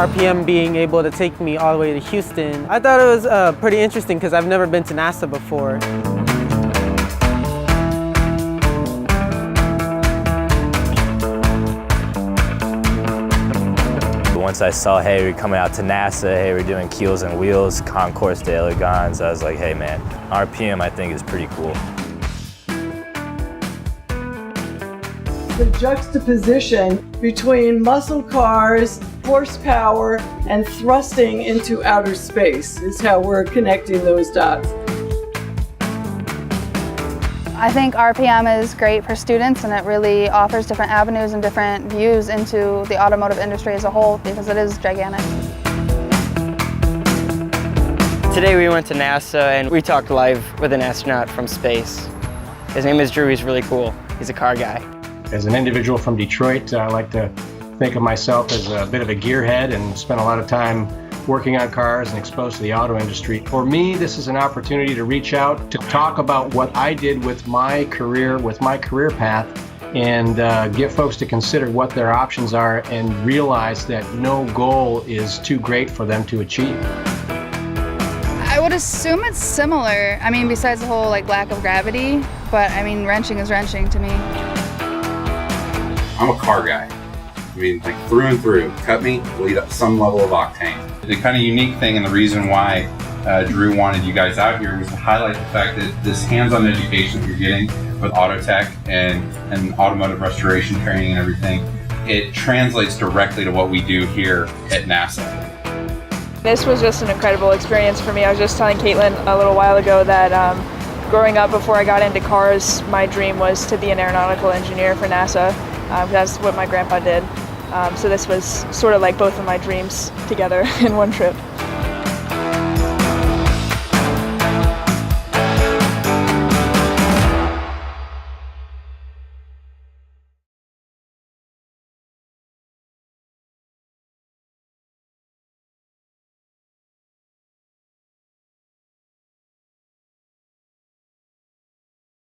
RPM being able to take me all the way to Houston. I thought it was pretty interesting because I've never been to NASA before. Once I saw, hey, we're coming out to NASA, hey, we're doing keels and wheels, concourse to elegans, I was like, hey man, RPM I think is pretty cool. The juxtaposition between muscle cars, horsepower, and thrusting into outer space is how we're connecting those dots. I think RPM is great for students, and it really offers different avenues and different views into the automotive industry as a whole because it is gigantic. Today we went to NASA and we talked live with an astronaut from space. His name is Drew, he's really cool. He's a car guy. As an individual from Detroit, I like to think of myself as a bit of a gearhead and spend a lot of time working on cars and exposed to the auto industry. For me, this is an opportunity to reach out to talk about what I did with my career path, and get folks to consider what their options are and realize that no goal is too great for them to achieve. I would assume it's similar. I mean, besides the whole lack of gravity, but I mean, wrenching is wrenching to me. I'm a car guy. I mean, through and through. Cut me, lead up some level of octane. The kind of unique thing and the reason why Drew wanted you guys out here was to highlight the fact that this hands-on education that you're getting with auto tech and automotive restoration training and everything, it translates directly to what we do here at NASA. This was just an incredible experience for me. I was just telling Kaitlyn a little while ago that growing up before I got into cars, my dream was to be an aeronautical engineer for NASA. That's what my grandpa did. So this was sort of like both of my dreams together in one trip.